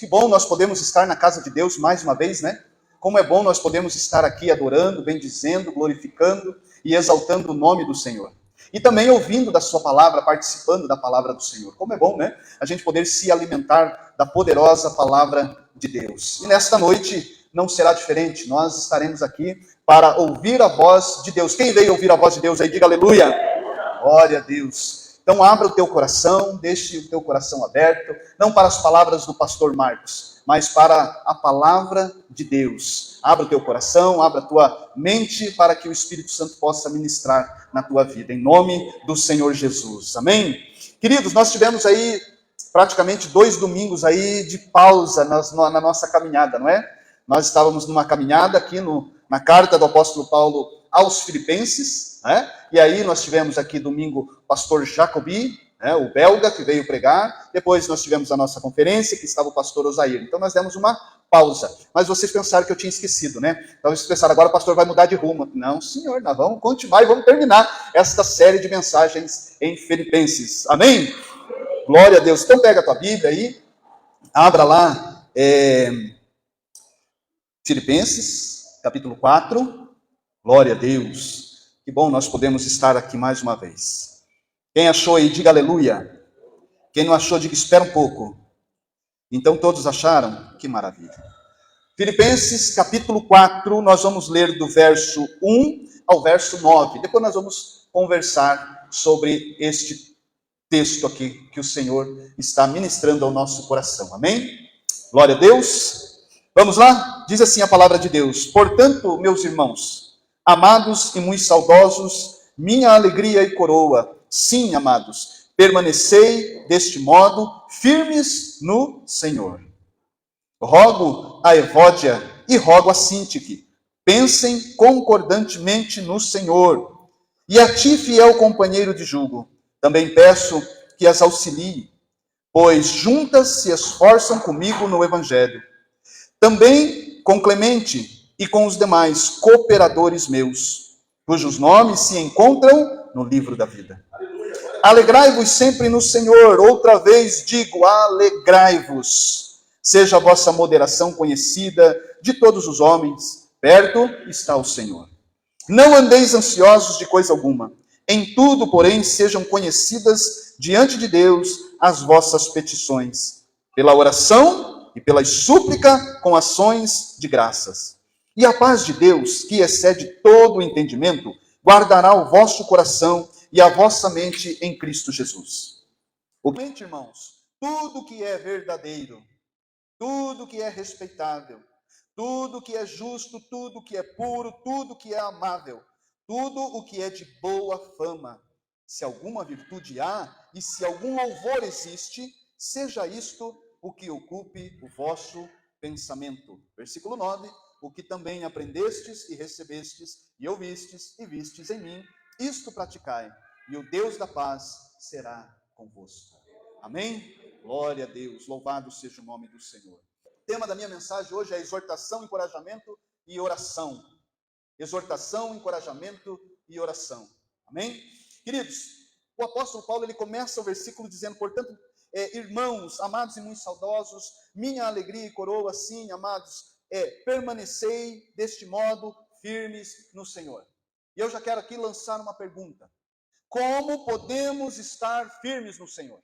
que bom nós podemos estar na casa de Deus mais uma vez, né? Como é bom nós podemos estar aqui adorando, bendizendo, glorificando e exaltando o nome do Senhor. E também ouvindo da sua palavra, participando da palavra do Senhor. Como é bom, né? A gente poder se alimentar da poderosa palavra de Deus. E nesta noite não será diferente. Nós estaremos aqui para ouvir a voz de Deus. Quem veio ouvir a voz de Deus aí, diga aleluia. Glória a Deus. Então abra o teu coração, deixe o teu coração aberto, não para as palavras do pastor Marcos, mas para a palavra de Deus. Abra o teu coração, abra a tua mente para que o Espírito Santo possa ministrar na tua vida, em nome do Senhor Jesus. Amém? Queridos, nós tivemos aí praticamente 2 domingos aí de pausa na nossa caminhada, não é? Nós estávamos numa caminhada aqui na carta do apóstolo Paulo aos Filipenses, né? E aí nós tivemos aqui domingo o pastor Jacobi, né, o belga, que veio pregar. Depois nós tivemos a nossa conferência, que estava o pastor Osair. Então nós demos uma pausa. Mas vocês pensaram que eu tinha esquecido, né? Então vocês pensaram, agora o pastor vai mudar de rumo. Não, senhor, nós vamos continuar e vamos terminar esta série de mensagens em Filipenses. Amém? Glória a Deus. Então pega a tua Bíblia aí, abra lá Filipenses, capítulo 4. Glória a Deus. Que bom nós podemos estar aqui mais uma vez. Quem achou aí, diga aleluia. Quem não achou, diga espera um pouco. Então todos acharam? Que maravilha. Filipenses capítulo 4, nós vamos ler do verso 1 ao verso 9. Depois nós vamos conversar sobre este texto aqui que o Senhor está ministrando ao nosso coração. Amém? Glória a Deus. Vamos lá? Diz assim a palavra de Deus. Portanto, meus irmãos, amados e muito saudosos, minha alegria e coroa, sim, amados, permanecei deste modo, firmes no Senhor. Rogo a Evódia e rogo a Sintique, pensem concordantemente no Senhor. E a ti, fiel companheiro de jugo, também peço que as auxilie, pois juntas se esforçam comigo no Evangelho. Também com Clemente e com os demais cooperadores meus, cujos nomes se encontram no livro da vida. Alegrai-vos sempre no Senhor. Outra vez digo, alegrai-vos. Seja a vossa moderação conhecida de todos os homens. Perto está o Senhor. Não andeis ansiosos de coisa alguma. Em tudo, porém, sejam conhecidas diante de Deus as vossas petições, pela oração e pela súplica com ações de graças. E a paz de Deus, que excede todo o entendimento, guardará o vosso coração e a vossa mente em Cristo Jesus. Mente, irmãos, tudo que é verdadeiro, tudo que é respeitável, tudo que é justo, tudo que é puro, tudo que é amável, tudo o que é de boa fama, se alguma virtude há e se algum louvor existe, seja isto o que ocupe o vosso pensamento. Versículo 9. O que também aprendestes e recebestes e ouvistes e vistes em mim, isto praticai, e o Deus da paz será convosco. Amém? Glória a Deus, louvado seja o nome do Senhor. O tema da minha mensagem hoje é exortação, encorajamento e oração. Exortação, encorajamento e oração. Amém? Queridos, o apóstolo Paulo, ele começa o versículo dizendo, portanto, irmãos, amados e muito saudosos, minha alegria e coroa, sim, amados, permanecei deste modo firmes no Senhor. E eu já quero aqui lançar uma pergunta. Como podemos estar firmes no Senhor?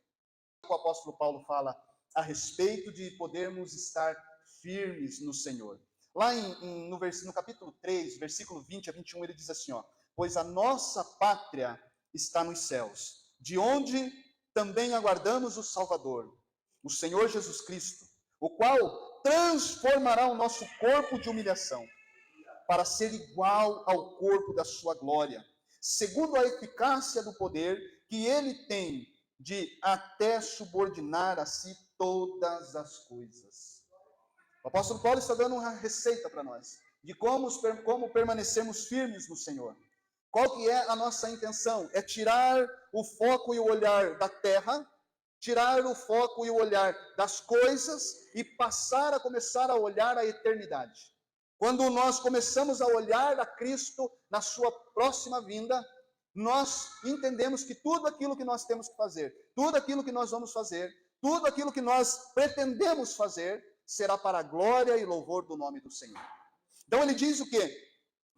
O apóstolo Paulo fala a respeito de podermos estar firmes no Senhor. Lá no capítulo 3, versículo 20 a 21, ele diz assim, pois a nossa pátria está nos céus, de onde também aguardamos o Salvador, o Senhor Jesus Cristo, o qual transformará o nosso corpo de humilhação para ser igual ao corpo da sua glória, segundo a eficácia do poder que ele tem de até subordinar a si todas as coisas. O apóstolo Paulo está dando uma receita para nós, de como permanecermos firmes no Senhor. Qual que é a nossa intenção? É tirar o foco e o olhar da terra, tirar o foco e o olhar das coisas e passar a começar a olhar a eternidade. Quando nós começamos a olhar a Cristo na sua próxima vinda, nós entendemos que tudo aquilo que nós temos que fazer, tudo aquilo que nós vamos fazer, tudo aquilo que nós pretendemos fazer, será para a glória e louvor do nome do Senhor. Então ele diz o quê?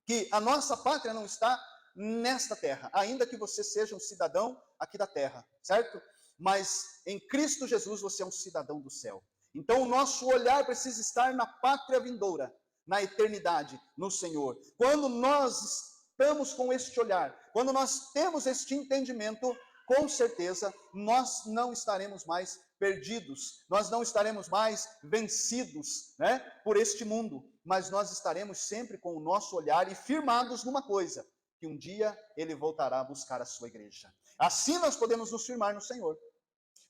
Que a nossa pátria não está nesta terra, ainda que você seja um cidadão aqui da terra, certo? Mas em Cristo Jesus você é um cidadão do céu. Então o nosso olhar precisa estar na pátria vindoura, na eternidade, no Senhor. Quando nós estamos com este olhar, quando nós temos este entendimento, com certeza nós não estaremos mais perdidos, nós não estaremos mais vencidos, né, por este mundo, mas nós estaremos sempre com o nosso olhar e firmados numa coisa, que um dia ele voltará a buscar a sua igreja. Assim nós podemos nos firmar no Senhor.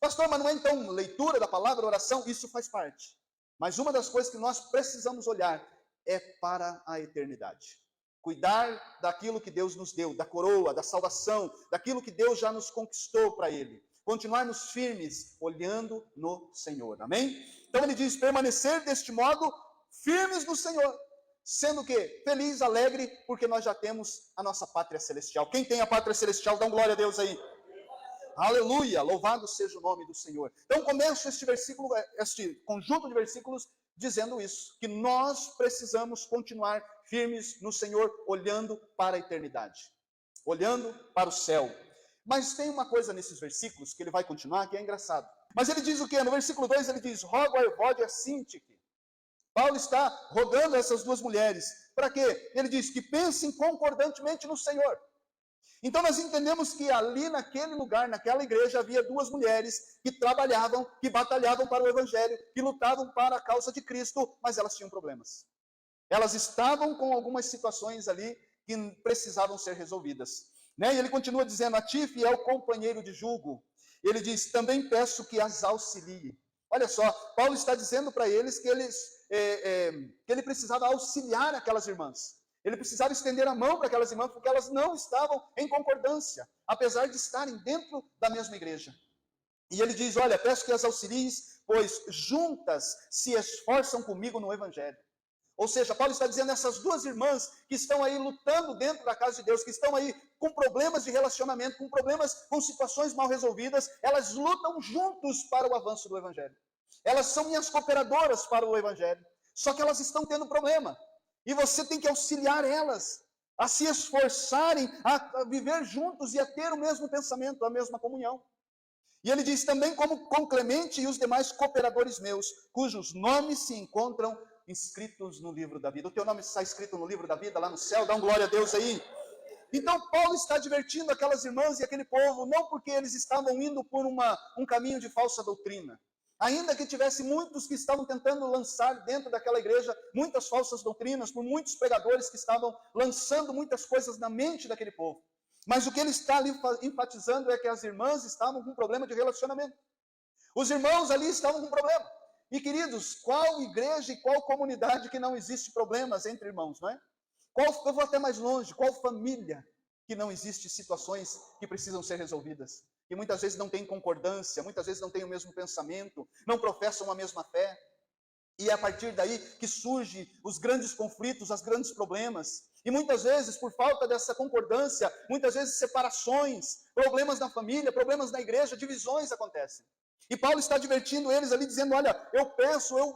Pastor, mas não é então leitura da palavra, oração? Isso faz parte. Mas uma das coisas que nós precisamos olhar é para a eternidade. Cuidar daquilo que Deus nos deu, da coroa, da salvação, daquilo que Deus já nos conquistou para Ele. Continuarmos firmes, olhando no Senhor. Amém? Então ele diz, permanecer deste modo, firmes no Senhor. Sendo o quê? Feliz, alegre, porque nós já temos a nossa pátria celestial. Quem tem a pátria celestial, dá glória a Deus aí. Aleluia, louvado seja o nome do Senhor. Então começo este versículo, este conjunto de versículos dizendo isso, que nós precisamos continuar firmes no Senhor, olhando para a eternidade, olhando para o céu. Mas tem uma coisa nesses versículos que ele vai continuar, que é engraçado. Mas ele diz o quê? No versículo 2 ele diz, rogo a Evódia Sintique. Paulo está rogando essas duas mulheres. Para quê? Ele diz que pensem concordantemente no Senhor. Então nós entendemos que ali naquele lugar, naquela igreja, havia duas mulheres que trabalhavam, que batalhavam para o Evangelho, que lutavam para a causa de Cristo, mas elas tinham problemas. Elas estavam com algumas situações ali que precisavam ser resolvidas. E ele continua dizendo, a ti, fiel companheiro de julgo, ele diz, também peço que as auxilie. Olha só, Paulo está dizendo para eles que ele precisava auxiliar aquelas irmãs. Ele precisava estender a mão para aquelas irmãs, porque elas não estavam em concordância, apesar de estarem dentro da mesma igreja. E ele diz, olha, peço que as auxilies, pois juntas se esforçam comigo no Evangelho. Ou seja, Paulo está dizendo, essas duas irmãs que estão aí lutando dentro da casa de Deus, que estão aí com problemas de relacionamento, com problemas, com situações mal resolvidas, elas lutam juntos para o avanço do Evangelho. Elas são minhas cooperadoras para o Evangelho, só que elas estão tendo problema. E você tem que auxiliar elas a se esforçarem, a viver juntos e a ter o mesmo pensamento, a mesma comunhão. E ele diz também como com Clemente e os demais cooperadores meus, cujos nomes se encontram inscritos no livro da vida. O teu nome está escrito no livro da vida, lá no céu, dá um glória a Deus aí. Então Paulo está advertindo aquelas irmãs e aquele povo, não porque eles estavam indo por um caminho de falsa doutrina. Ainda que tivesse muitos que estavam tentando lançar dentro daquela igreja muitas falsas doutrinas, por muitos pregadores que estavam lançando muitas coisas na mente daquele povo. Mas o que ele está ali enfatizando é que as irmãs estavam com problema de relacionamento. Os irmãos ali estavam com problema. E queridos, qual igreja e qual comunidade que não existe problemas entre irmãos, não é? Eu vou até mais longe, qual família que não existe situações que precisam ser resolvidas? Que muitas vezes não tem concordância, muitas vezes não tem o mesmo pensamento, não professam a mesma fé. E é a partir daí que surgem os grandes conflitos, os grandes problemas. E muitas vezes, por falta dessa concordância, muitas vezes separações, problemas na família, problemas na igreja, divisões acontecem. E Paulo está advertindo eles ali, dizendo, olha, eu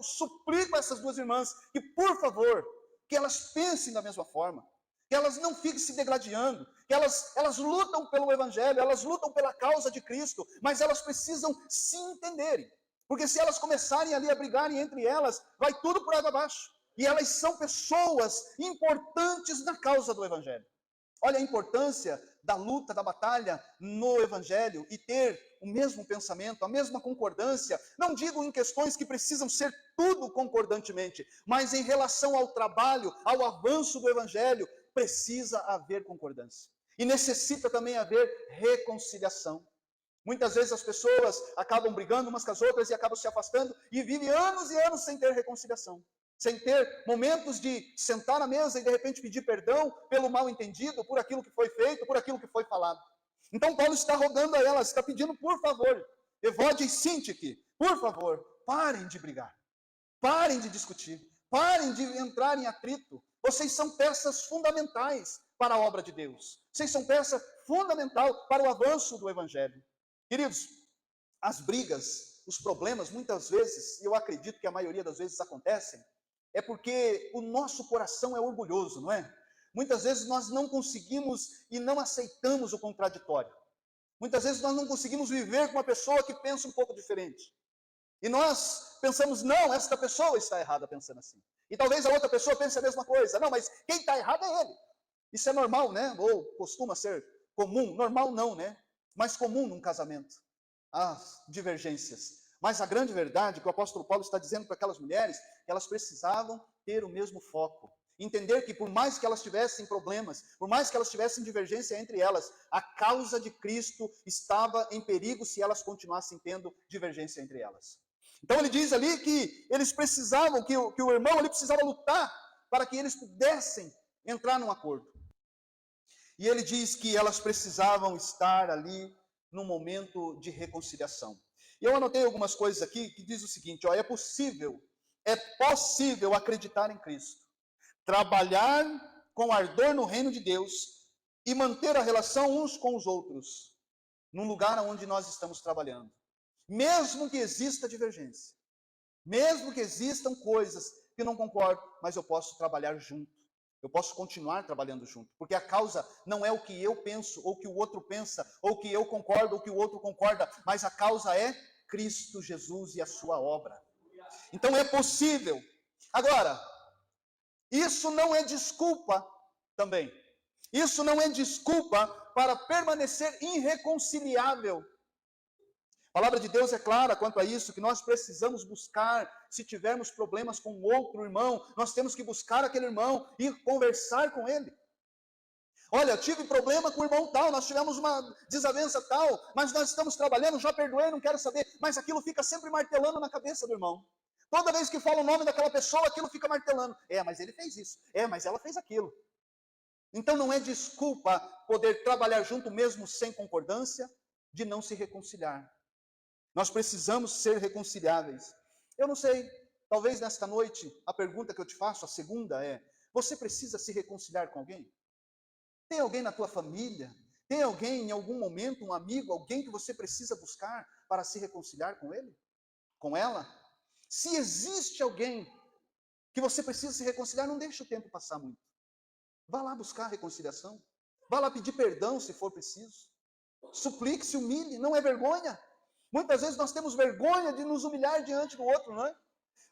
suplico a essas duas irmãs, que por favor, que elas pensem da mesma forma. Que elas não fiquem se degladiando, que elas lutam pelo Evangelho, elas lutam pela causa de Cristo, mas elas precisam se entenderem. Porque se elas começarem ali a brigarem entre elas, vai tudo por água abaixo. E elas são pessoas importantes na causa do Evangelho. Olha a importância da luta, da batalha no Evangelho e ter o mesmo pensamento, a mesma concordância. Não digo em questões que precisam ser tudo concordantemente, mas em relação ao trabalho, ao avanço do Evangelho, precisa haver concordância. E necessita também haver reconciliação. Muitas vezes as pessoas acabam brigando umas com as outras e acabam se afastando e vivem anos e anos sem ter reconciliação. Sem ter momentos de sentar à mesa e de repente pedir perdão pelo mal entendido, por aquilo que foi feito, por aquilo que foi falado. Então Paulo está rogando a elas, está pedindo por favor, Evódia e Sintique, por favor, parem de brigar, parem de discutir, parem de entrar em atrito. Vocês são peças fundamentais para a obra de Deus. Vocês são peça fundamental para o avanço do Evangelho. Queridos, as brigas, os problemas, muitas vezes, e eu acredito que a maioria das vezes acontecem, é porque o nosso coração é orgulhoso, não é? Muitas vezes nós não conseguimos e não aceitamos o contraditório. Muitas vezes nós não conseguimos viver com uma pessoa que pensa um pouco diferente. E nós pensamos, não, esta pessoa está errada pensando assim. E talvez a outra pessoa pense a mesma coisa. Não, mas quem está errado é ele. Isso é normal, né? Ou costuma ser comum. Normal não, né? Mas comum num casamento. As divergências. Mas a grande verdade que o apóstolo Paulo está dizendo para aquelas mulheres, que elas precisavam ter o mesmo foco. Entender que por mais que elas tivessem problemas, por mais que elas tivessem divergência entre elas, a causa de Cristo estava em perigo se elas continuassem tendo divergência entre elas. Então ele diz ali que eles precisavam, que o irmão ele precisava lutar para que eles pudessem entrar num acordo. E ele diz que elas precisavam estar ali num momento de reconciliação. E eu anotei algumas coisas aqui que diz o seguinte, ó, é possível acreditar em Cristo, trabalhar com ardor no reino de Deus e manter a relação uns com os outros, num lugar onde nós estamos trabalhando. Mesmo que exista divergência, mesmo que existam coisas que não concordo, mas eu posso trabalhar junto, eu posso continuar trabalhando junto, porque a causa não é o que eu penso, ou o que o outro pensa, ou o que eu concordo, ou o que o outro concorda, mas a causa é Cristo Jesus e a sua obra. Então é possível. Agora, isso não é desculpa também. Isso não é desculpa para permanecer irreconciliável. A palavra de Deus é clara quanto a isso, que nós precisamos buscar, se tivermos problemas com outro irmão, nós temos que buscar aquele irmão e conversar com ele. Olha, eu tive problema com o irmão tal, nós tivemos uma desavença tal, mas nós estamos trabalhando, já perdoei, não quero saber, mas aquilo fica sempre martelando na cabeça do irmão. Toda vez que fala o nome daquela pessoa, aquilo fica martelando. É, mas ele fez isso. É, mas ela fez aquilo. Então não é desculpa poder trabalhar junto mesmo sem concordância, de não se reconciliar. Nós precisamos ser reconciliáveis. Eu não sei, talvez nesta noite, a pergunta que eu te faço, a segunda é, você precisa se reconciliar com alguém? Tem alguém na tua família? Tem alguém em algum momento, um amigo, alguém que você precisa buscar para se reconciliar com ele? Com ela? Se existe alguém que você precisa se reconciliar, não deixe o tempo passar muito. Vá lá buscar a reconciliação. Vá lá pedir perdão se for preciso. Suplique, se humilhe, não é vergonha. Muitas vezes nós temos vergonha de nos humilhar diante do outro, não é?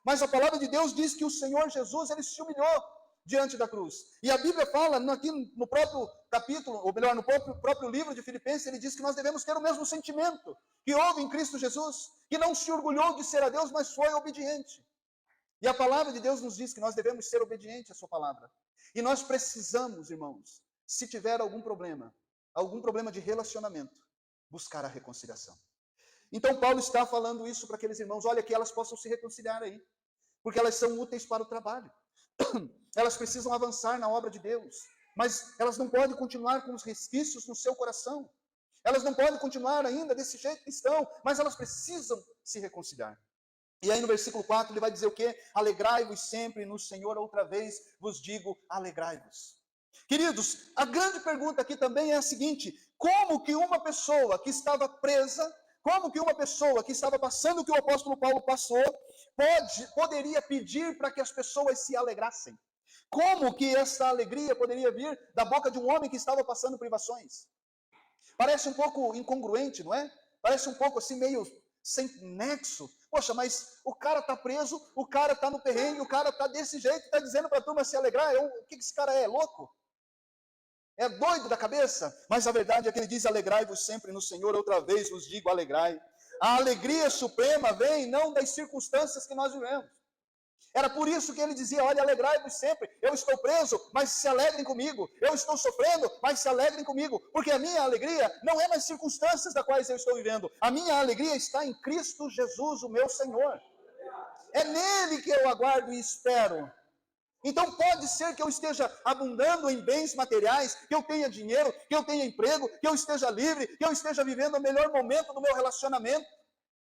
Mas a palavra de Deus diz que o Senhor Jesus, ele se humilhou diante da cruz. E a Bíblia fala, aqui no próprio capítulo, ou melhor, no próprio livro de Filipenses, ele diz que nós devemos ter o mesmo sentimento que houve em Cristo Jesus, que não se orgulhou de ser a Deus, mas foi obediente. E a palavra de Deus nos diz que nós devemos ser obedientes à sua palavra. E nós precisamos, irmãos, se tiver algum problema de relacionamento, buscar a reconciliação. Então Paulo está falando isso para aqueles irmãos, olha, que elas possam se reconciliar aí, porque elas são úteis para o trabalho. Elas precisam avançar na obra de Deus, mas elas não podem continuar com os resquícios no seu coração. Elas não podem continuar ainda desse jeito que estão, mas elas precisam se reconciliar. E aí no versículo 4 ele vai dizer o quê? Alegrai-vos sempre no Senhor, outra vez vos digo, alegrai-vos. Queridos, a grande pergunta aqui também é a seguinte, como que uma pessoa que estava presa, como que uma pessoa que estava passando o que o apóstolo Paulo passou, poderia pedir para que as pessoas se alegrassem? Como que essa alegria poderia vir da boca de um homem que estava passando privações? Parece um pouco incongruente, não é? Parece um pouco assim, meio sem nexo. Poxa, mas o cara está preso, o cara está no perrengue, o cara está desse jeito, está dizendo para a turma se alegrar. O que esse cara é? Louco? É doido da cabeça? Mas a verdade é que ele diz, alegrai-vos sempre no Senhor, outra vez vos digo, alegrai. A alegria suprema vem não das circunstâncias que nós vivemos. Era por isso que ele dizia, olha, alegrai-vos sempre. Eu estou preso, mas se alegrem comigo. Eu estou sofrendo, mas se alegrem comigo. Porque a minha alegria não é nas circunstâncias das quais eu estou vivendo. A minha alegria está em Cristo Jesus, o meu Senhor. É nele que eu aguardo e espero. Então pode ser que eu esteja abundando em bens materiais, que eu tenha dinheiro, que eu tenha emprego, que eu esteja livre, que eu esteja vivendo o melhor momento do meu relacionamento.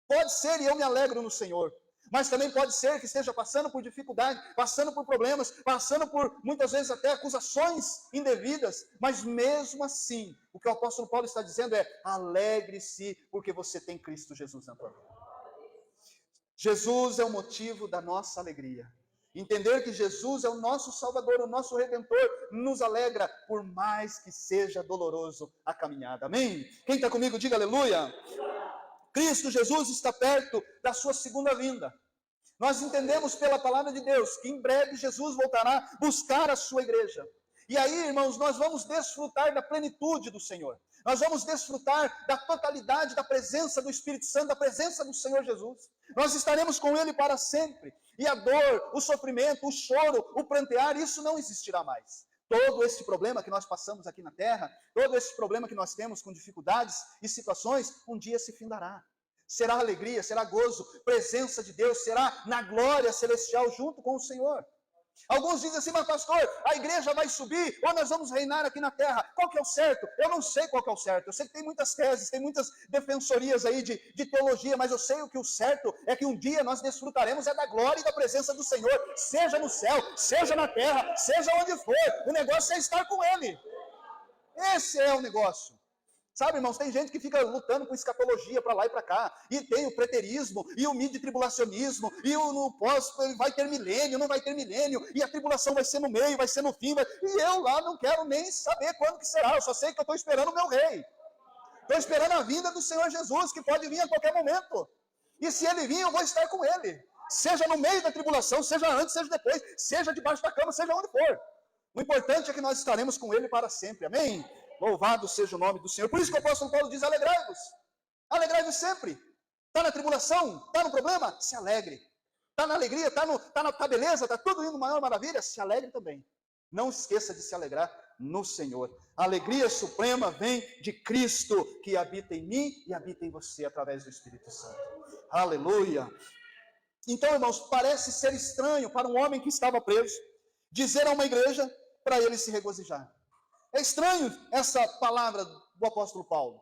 Pode ser e eu me alegro no Senhor. Mas também pode ser que esteja passando por dificuldade, passando por problemas, passando por muitas vezes até acusações indevidas. Mas mesmo assim, o que o apóstolo Paulo está dizendo é, alegre-se porque você tem Cristo Jesus na tua vida. Jesus é o motivo da nossa alegria. Entender que Jesus é o nosso Salvador, o nosso Redentor, nos alegra, por mais que seja doloroso a caminhada. Amém? Quem está comigo, diga aleluia. Cristo Jesus está perto da sua segunda vinda. Nós entendemos pela palavra de Deus que em breve Jesus voltará buscar a sua igreja. E aí, irmãos, nós vamos desfrutar da plenitude do Senhor. Nós vamos desfrutar da totalidade da presença do Espírito Santo, da presença do Senhor Jesus. Nós estaremos com Ele para sempre. E a dor, o sofrimento, o choro, o prantear, isso não existirá mais. Todo esse problema que nós passamos aqui na terra, todo esse problema que nós temos com dificuldades e situações, um dia se findará. Será alegria, será gozo, presença de Deus, será na glória celestial junto com o Senhor. Alguns dizem assim, mas pastor, a igreja vai subir ou nós vamos reinar aqui na terra? Qual que é o certo? Eu não sei qual que é o certo. Eu sei que tem muitas teses, tem muitas defensorias aí de teologia, mas eu sei o que o certo é que um dia nós desfrutaremos da glória e da presença do Senhor, seja no céu, seja na terra, seja onde for. O negócio é estar com Ele. Esse é o negócio. Sabe, irmãos, tem gente que fica lutando com escatologia para lá e para cá, e tem o preterismo, e o mid-tribulacionismo, e o no pós, vai ter milênio, não vai ter milênio, e a tribulação vai ser no meio, vai ser no fim, e eu lá não quero nem saber quando que será, eu só sei que eu estou esperando o meu rei, estou esperando a vinda do Senhor Jesus, que pode vir a qualquer momento, e se ele vir, eu vou estar com ele, seja no meio da tribulação, seja antes, seja depois, seja debaixo da cama, seja onde for. O importante é que nós estaremos com Ele para sempre, amém? Louvado seja o nome do Senhor. Por isso que o apóstolo Paulo diz, alegrai-vos. Alegrai-vos sempre. Está na tribulação? Está no problema? Se alegre. Está na alegria? Está beleza? Está tudo indo maior maravilha? Se alegre também. Não esqueça de se alegrar no Senhor. A alegria suprema vem de Cristo, que habita em mim e habita em você através do Espírito Santo. Aleluia. Então, irmãos, parece ser estranho para um homem que estava preso dizer a uma igreja para ele se regozijar. É estranho essa palavra do apóstolo Paulo.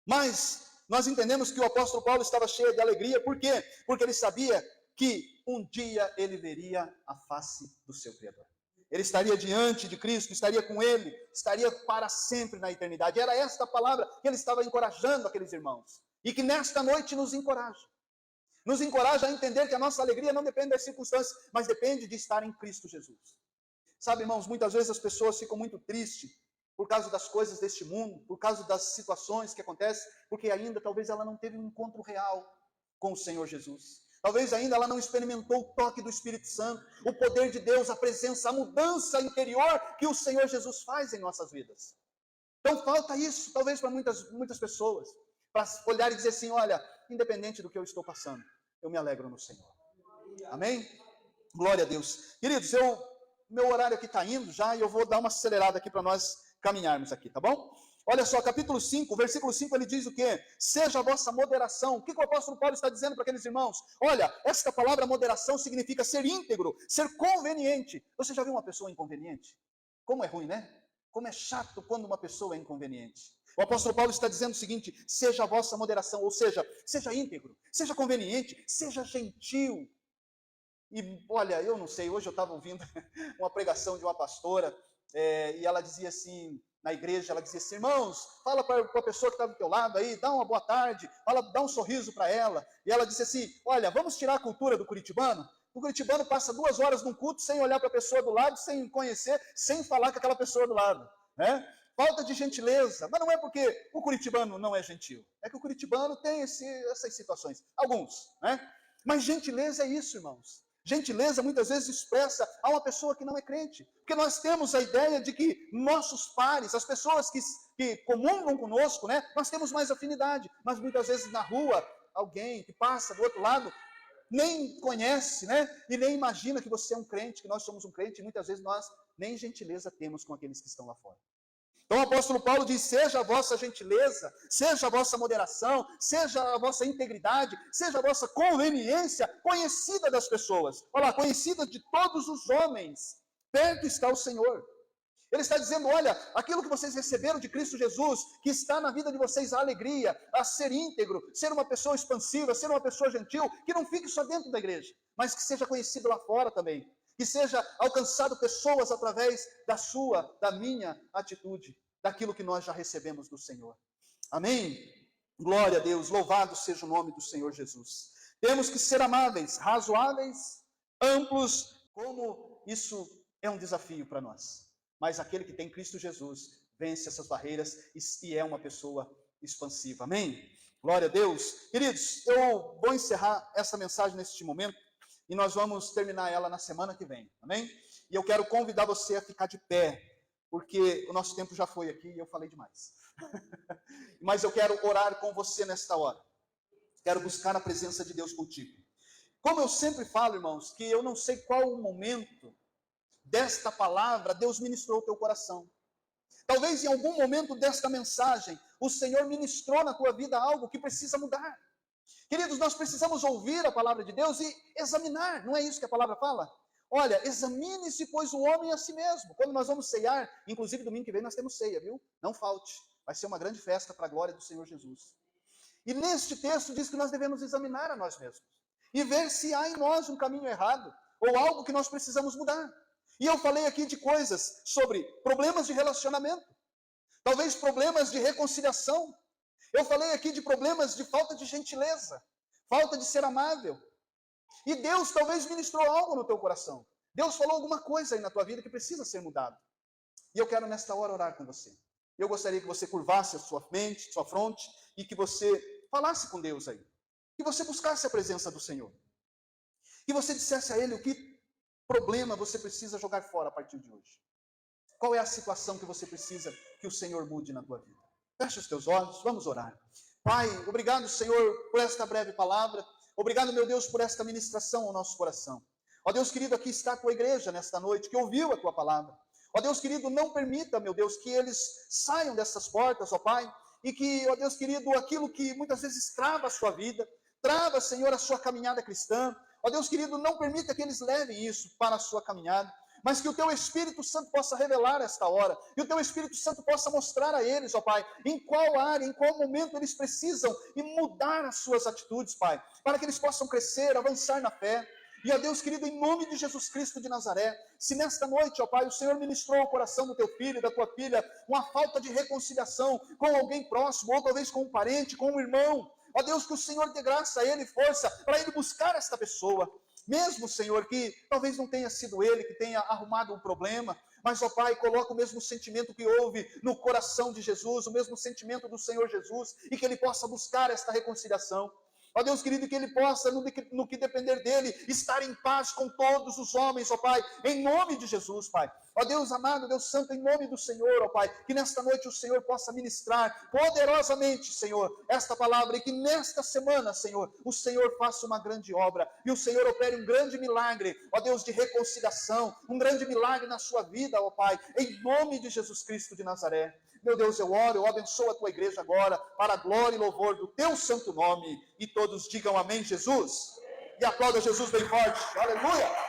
Mas nós entendemos que o apóstolo Paulo estava cheio de alegria. Por quê? Porque ele sabia que um dia ele veria a face do seu Criador. Ele estaria diante de Cristo, estaria com ele, estaria para sempre na eternidade. Era esta palavra que ele estava encorajando aqueles irmãos. E que nesta noite nos encoraja. Nos encoraja a entender que a nossa alegria não depende das circunstâncias, mas depende de estar em Cristo Jesus. Sabe, irmãos, muitas vezes as pessoas ficam muito tristes por causa das coisas deste mundo, por causa das situações que acontecem, porque ainda talvez ela não teve um encontro real com o Senhor Jesus. Talvez ainda ela não experimentou o toque do Espírito Santo, o poder de Deus, a presença, a mudança interior que o Senhor Jesus faz em nossas vidas. Então falta isso, talvez para muitas pessoas, para olhar e dizer assim, olha, independente do que eu estou passando, eu me alegro no Senhor. Amém? Glória a Deus. Queridos, meu horário aqui está indo já e eu vou dar uma acelerada aqui para nós caminharmos aqui, tá bom? Olha só, capítulo 5, versículo 5, ele diz o quê? Seja a vossa moderação. O que o apóstolo Paulo está dizendo para aqueles irmãos? Olha, esta palavra moderação significa ser íntegro, ser conveniente. Você já viu uma pessoa inconveniente? Como é ruim, né? Como é chato quando uma pessoa é inconveniente. O apóstolo Paulo está dizendo o seguinte, seja a vossa moderação, ou seja, seja íntegro, seja conveniente, seja gentil. E olha, eu não sei, hoje eu estava ouvindo uma pregação de uma pastora, e ela dizia assim, na igreja, ela dizia assim, irmãos, fala para a pessoa que está do teu lado aí, dá uma boa tarde, dá um sorriso para ela. E ela disse assim, olha, vamos tirar a cultura do curitibano? O curitibano passa 2 horas num culto sem olhar para a pessoa do lado, sem conhecer, sem falar com aquela pessoa do lado, né? Falta de gentileza, mas não é porque o curitibano não é gentil, é que o curitibano tem essas situações, alguns, né? Mas gentileza é isso, irmãos. Gentileza muitas vezes expressa a uma pessoa que não é crente, porque nós temos a ideia de que nossos pares, as pessoas que comungam conosco, né, nós temos mais afinidade, mas muitas vezes na rua, alguém que passa do outro lado, nem conhece, né, e nem imagina que você é um crente, que nós somos um crente, e muitas vezes nós nem gentileza temos com aqueles que estão lá fora. Então o apóstolo Paulo diz, seja a vossa gentileza, seja a vossa moderação, seja a vossa integridade, seja a vossa conveniência conhecida das pessoas. Olha lá, conhecida de todos os homens. Perto está o Senhor. Ele está dizendo, olha, aquilo que vocês receberam de Cristo Jesus, que está na vida de vocês a alegria, a ser íntegro, ser uma pessoa expansiva, ser uma pessoa gentil, que não fique só dentro da igreja, mas que seja conhecido lá fora também. Que seja alcançado pessoas através da minha atitude, daquilo que nós já recebemos do Senhor. Amém? Glória a Deus, louvado seja o nome do Senhor Jesus. Temos que ser amáveis, razoáveis, amplos, como isso é um desafio para nós. Mas aquele que tem Cristo Jesus vence essas barreiras e é uma pessoa expansiva. Amém? Glória a Deus. Queridos, eu vou encerrar essa mensagem neste momento e nós vamos terminar ela na semana que vem. Amém? E eu quero convidar você a ficar de pé, porque o nosso tempo já foi aqui e eu falei demais. Mas eu quero orar com você nesta hora. Quero buscar a presença de Deus contigo. Como eu sempre falo, irmãos, que eu não sei qual o momento desta palavra Deus ministrou o teu coração. Talvez em algum momento desta mensagem, o Senhor ministrou na tua vida algo que precisa mudar. Queridos, nós precisamos ouvir a palavra de Deus e examinar, não é isso que a palavra fala? Olha, examine-se, pois, o homem a si mesmo. Quando nós vamos ceiar, inclusive domingo que vem nós temos ceia, viu? Não falte, vai ser uma grande festa para a glória do Senhor Jesus. E neste texto diz que nós devemos examinar a nós mesmos e ver se há em nós um caminho errado ou algo que nós precisamos mudar. E eu falei aqui de coisas sobre problemas de relacionamento, talvez problemas de reconciliação. Eu falei aqui de problemas de falta de gentileza, falta de ser amável. E Deus talvez ministrou algo no teu coração. Deus falou alguma coisa aí na tua vida que precisa ser mudado. E eu quero nesta hora orar com você. Eu gostaria que você curvasse a sua mente, sua fronte, e que você falasse com Deus aí. Que você buscasse a presença do Senhor. Que você dissesse a Ele o que problema você precisa jogar fora a partir de hoje. Qual é a situação que você precisa que o Senhor mude na tua vida? Feche os teus olhos, vamos orar. Pai, obrigado, Senhor, por esta breve palavra. Obrigado, meu Deus, por esta ministração ao nosso coração. Ó Deus querido, aqui está a tua igreja nesta noite, que ouviu a tua palavra. Ó Deus querido, não permita, meu Deus, que eles saiam dessas portas, ó Pai, e que, ó Deus querido, aquilo que muitas vezes trava a sua vida, trava, Senhor, a sua caminhada cristã, ó Deus querido, não permita que eles levem isso para a sua caminhada, mas que o teu Espírito Santo possa revelar esta hora, e o teu Espírito Santo possa mostrar a eles, ó Pai, em qual área, em qual momento eles precisam e mudar as suas atitudes, Pai, para que eles possam crescer, avançar na fé. E, ó Deus querido, em nome de Jesus Cristo de Nazaré, se nesta noite, ó Pai, o Senhor ministrou ao coração do teu filho e da tua filha uma falta de reconciliação com alguém próximo, ou talvez com um parente, com um irmão, ó Deus, que o Senhor dê graça a ele, força, para ele buscar esta pessoa. Mesmo, Senhor, que talvez não tenha sido ele que tenha arrumado um problema, mas, ó Pai, coloca o mesmo sentimento que houve no coração de Jesus, o mesmo sentimento do Senhor Jesus, e que ele possa buscar esta reconciliação. Ó Deus querido, que ele possa, no que depender dele, estar em paz com todos os homens, ó Pai, em nome de Jesus, Pai. Ó Deus amado, Deus santo, em nome do Senhor, ó Pai, que nesta noite o Senhor possa ministrar poderosamente, Senhor, esta palavra, e que nesta semana, Senhor, o Senhor faça uma grande obra, e o Senhor opere um grande milagre, ó Deus, de reconciliação, um grande milagre na sua vida, ó Pai, em nome de Jesus Cristo de Nazaré. Meu Deus, eu oro, eu abençoo a tua igreja agora, para a glória e louvor do teu santo nome, e todos digam amém, Jesus, e aplauda Jesus bem forte, aleluia.